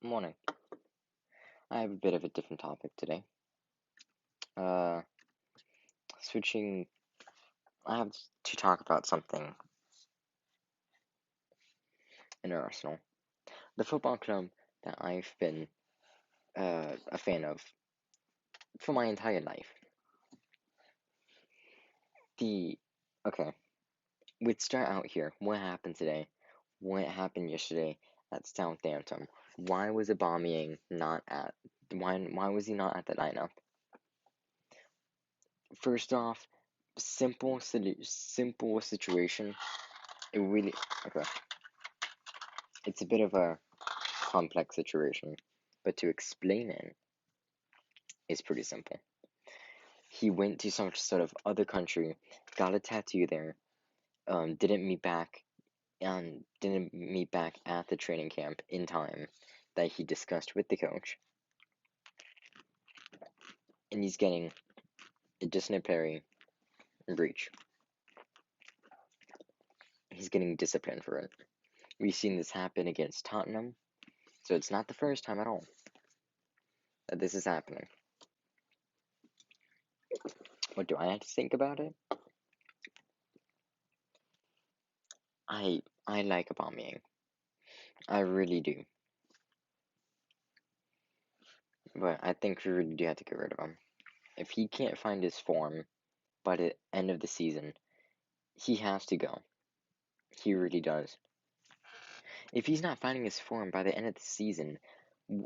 Morning. I have a bit of a different topic today. Uh, switching, I have to talk about something in Arsenal. The football club that I've been a fan of for my entire life. The, okay, we'd start out here. What happened today? What happened yesterday at Southampton? Why was Aubameying not at, why was he not at the lineup? First off, simple situation. It really, okay. It's a bit of a complex situation, but to explain it is pretty simple. He went to some sort of other country, got a tattoo there, didn't meet back at the training camp in time that he discussed with the coach, and he's getting a disciplinary breach. He's getting disciplined for it. We've seen this happen against Tottenham, so it's not the first time at all that this is happening. What do I have to think about it? I like Aubameyang. I really do. But I think we really do have to get rid of him. If he can't find his form by the end of the season, he has to go. He really does. If he's not finding his form by the end of the season,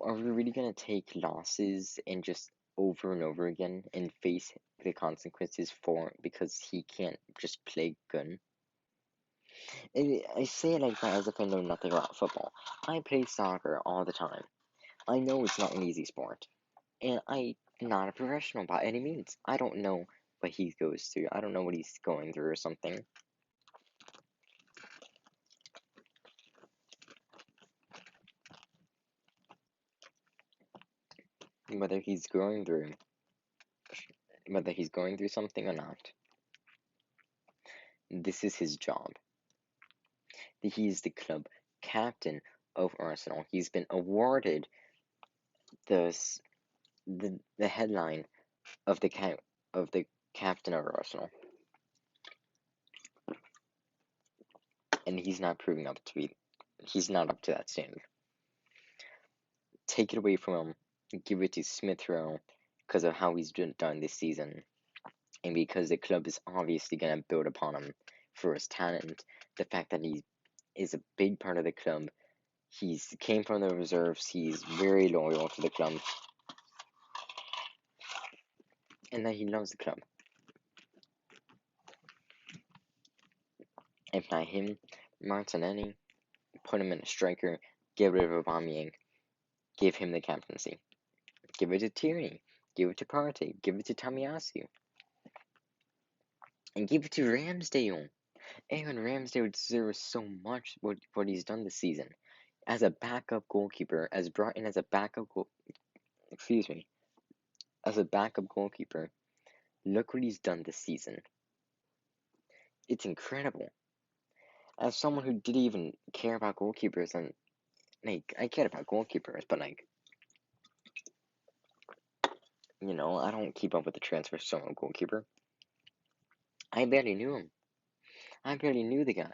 are we really going to take losses and just over and over again and face the consequences for because he can't just play good? I say it like that as if I know nothing about football. I play soccer all the time. I know it's not an easy sport. And I'm not a professional by any means. I don't know what he goes through. I don't know what he's going through or something. Whether he's going through something or not. This is his job. He's the club captain of Arsenal. He's been awarded the headline of the captain of Arsenal, and he's not he's not up to that standard. Take it away from him, give it to Smith Rowe because of how he's done this season, and because the club is obviously going to build upon him for his talent, the fact that he is a big part of the club. He's came from the reserves. He's very loyal to the club, and that he loves the club. If not him, Martinelli, put him in a striker, get rid of Aubameyang, give him the captaincy. Give it to Tierney, give it to Partey, give it to Tomiyasu, and give it to Ramsdale. Aaron Ramsdale deserves so much what he's done this season. As a backup goalkeeper, as brought in as a as a backup goalkeeper, look what he's done this season. It's incredible. As someone who didn't even care about goalkeepers, and I cared about goalkeepers, but I don't keep up with the transfers of a goalkeeper. I barely knew him. I barely knew the guy.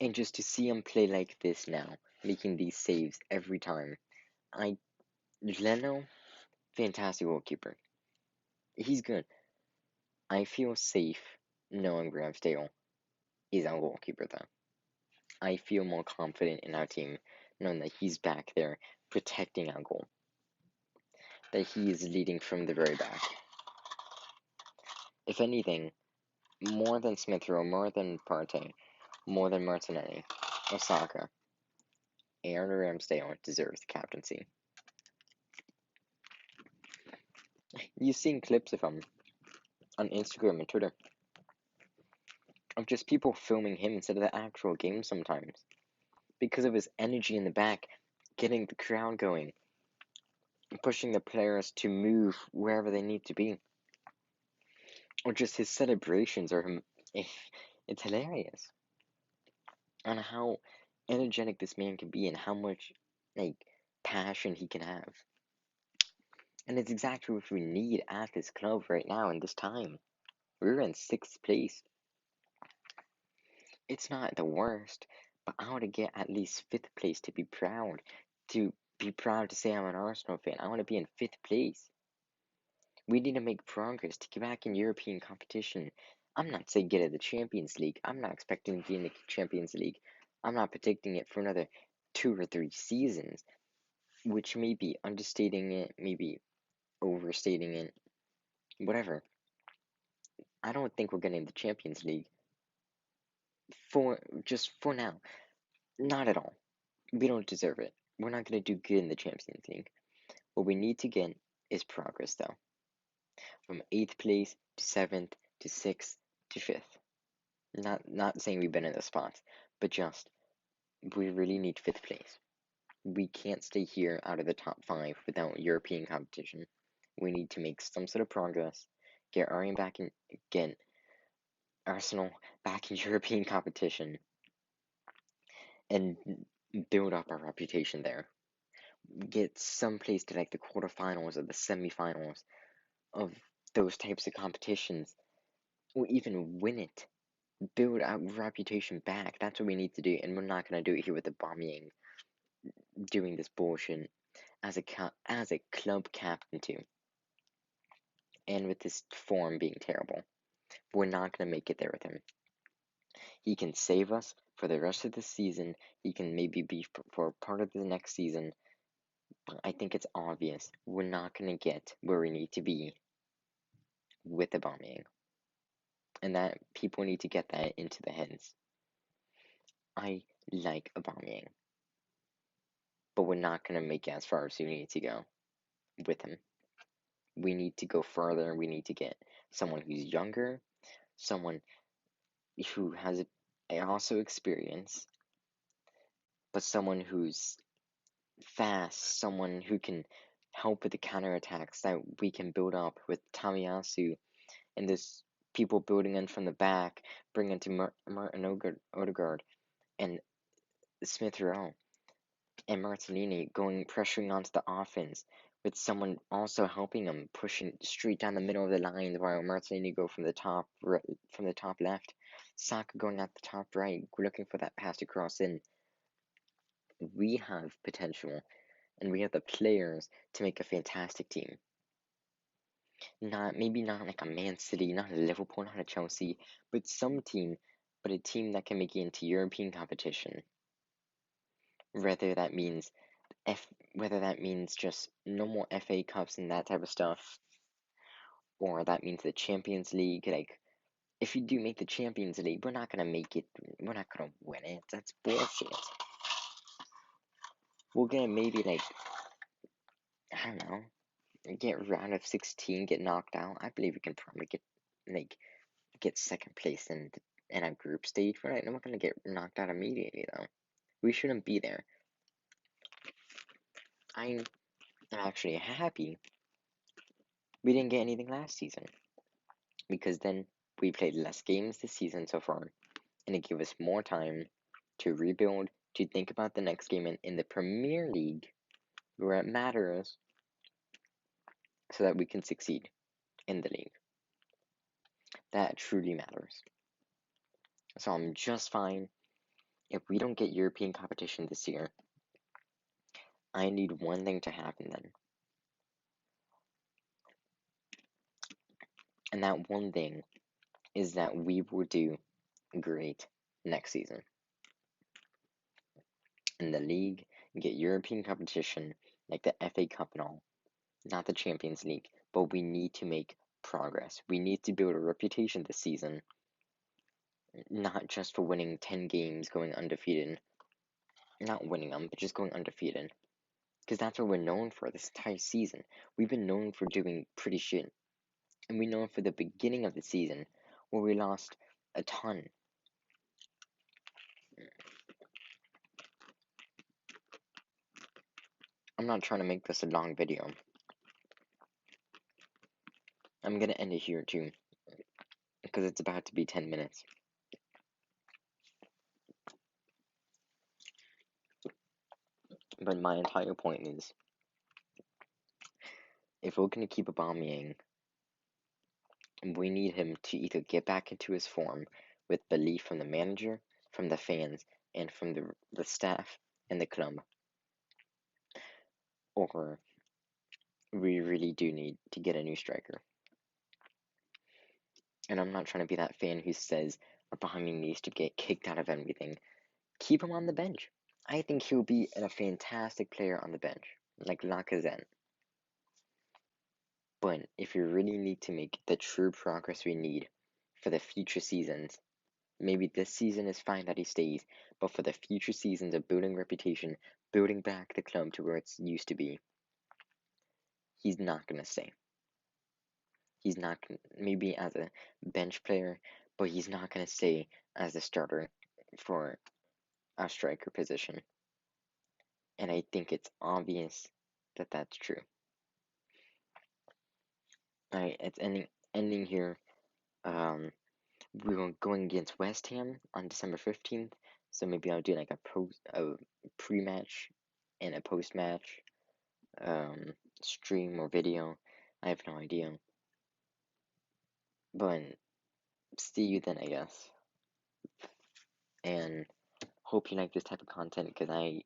And just to see him play like this now, making these saves every time, Leno, fantastic goalkeeper. He's good. I feel safe knowing Ramsdale is our goalkeeper, though. I feel more confident in our team knowing that he's back there protecting our goal. That he is leading from the very back. If anything, more than Smith Rowe, more than Partey, more than Martinelli, Osaka, Aaron Ramsdale deserves the captaincy. You've seen clips of him on Instagram and Twitter of just people filming him instead of the actual game sometimes because of his energy in the back, getting the crowd going, pushing the players to move wherever they need to be, or just his celebrations are him. It's hilarious on how energetic this man can be and how much like passion he can have. And it's exactly what we need at this club right now in this time. We're in 6th place. It's not the worst, but I want to get at least 5th place to be proud. To be proud to say I'm an Arsenal fan. I want to be in 5th place. We need to make progress to get back in European competition. I'm not saying get in the Champions League. I'm not expecting to be in the Champions League. I'm not predicting it for another 2 or 3 seasons, which may be understating it, maybe overstating it, whatever. I don't think we're getting the Champions League for now. Not at all. We don't deserve it. We're not gonna do good in the Champions League. What we need to get is progress though. From 8th place to 7th to 6th to 5th. Not saying we've been in the spots, but just we really need 5th place. We can't stay here out of the top 5 without European competition. We need to make some sort of progress, get Aryan back in, get Arsenal back in European competition, and build up our reputation there. Get someplace to like the quarterfinals or the semifinals of those types of competitions, or even win it. Build our reputation back. That's what we need to do, and we're not gonna do it here with the Aubameying doing this bullshit as a club captain too, and with this form being terrible. We're not gonna make it there with him. He can save us for the rest of the season. He can maybe be for part of the next season, but I think it's obvious we're not gonna get where we need to be with the bombing, and that people need to get that into the heads. I like Aubameying, but we're not gonna make it as far as we need to go with him. We need to go further. We need to get someone who's younger, someone who has also experience, but someone who's fast, someone who can help with the counterattacks that we can build up with Tamiyasu and this people building in from the back, bringing to Martin Odegaard and Smith Rowe and Martinelli going pressuring onto the offense with someone also helping him pushing straight down the middle of the line while Martinelli go from the top from the top left, Saka going at the top right, looking for that pass to cross in. We have potential and we have the players to make a fantastic team. Maybe not like a Man City, not a Liverpool, not a Chelsea, but a team that can make it into European competition. Whether that means whether that means just no more FA Cups and that type of stuff, or that means the Champions League. Like, if you do make the Champions League, we're not gonna make it. We're not gonna win it. That's bullshit. We're gonna maybe like I don't know, get round of 16, get knocked out. I believe we can probably get second place in a group stage. We're not gonna get knocked out immediately though. We shouldn't be there. I'm actually happy we didn't get anything last season because then we played less games this season so far, and it gave us more time to rebuild, to think about the next game in the Premier League where it matters, so that we can succeed in the league. That truly matters. So I'm just fine if we don't get European competition this year. I need one thing to happen then. And that one thing is that we will do great next season in the league and get European competition like the FA Cup and all, not the Champions League, but we need to make progress. We need to build a reputation this season, not just for winning 10 games, going undefeated, not winning them, but just going undefeated. Because that's what we're known for this entire season. We've been known for doing pretty shit. And we know for the beginning of the season, where we lost a ton. I'm not trying to make this a long video. I'm gonna end it here too, because it's about to be 10 minutes. But my entire point is, if we're going to keep Aubameyang, we need him to either get back into his form with belief from the manager, from the fans, and from the staff and the club, or we really do need to get a new striker. And I'm not trying to be that fan who says Aubameyang needs to get kicked out of everything. Keep him on the bench. I think he'll be a fantastic player on the bench, like Lacazette. But if you really need to make the true progress we need for the future seasons, maybe this season is fine that he stays, but for the future seasons of building reputation, building back the club to where it's used to be, he's not going to stay. He's not gonna, maybe as a bench player, but he's not going to stay as a starter for a striker position. And I think it's obvious that that's true. Alright, it's ending here. We're going against West Ham on December 15th, so maybe I'll do like a pre-match and a post-match stream or video. I have no idea. But see you then, I guess. And hope you like this type of content because I'm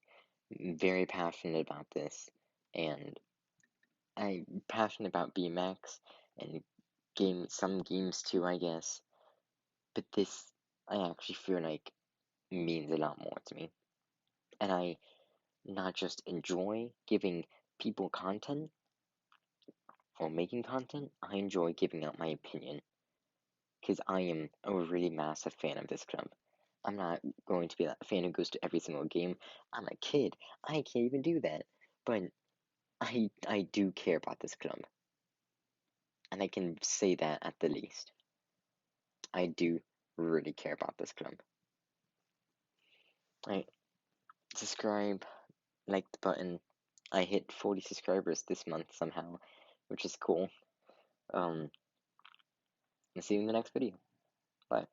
very passionate about this, and I'm passionate about BMX and some games too, I guess. But this, I actually feel like means a lot more to me, and I not just enjoy giving people content or making content, I enjoy giving out my opinion because I am a really massive fan of this club. I'm not going to be that fan who goes to every single game. I'm a kid. I can't even do that. But I do care about this club. And I can say that at the least. I do really care about this club. I subscribe, like the button. I hit 40 subscribers this month somehow, which is cool. I'll see you in the next video. Bye.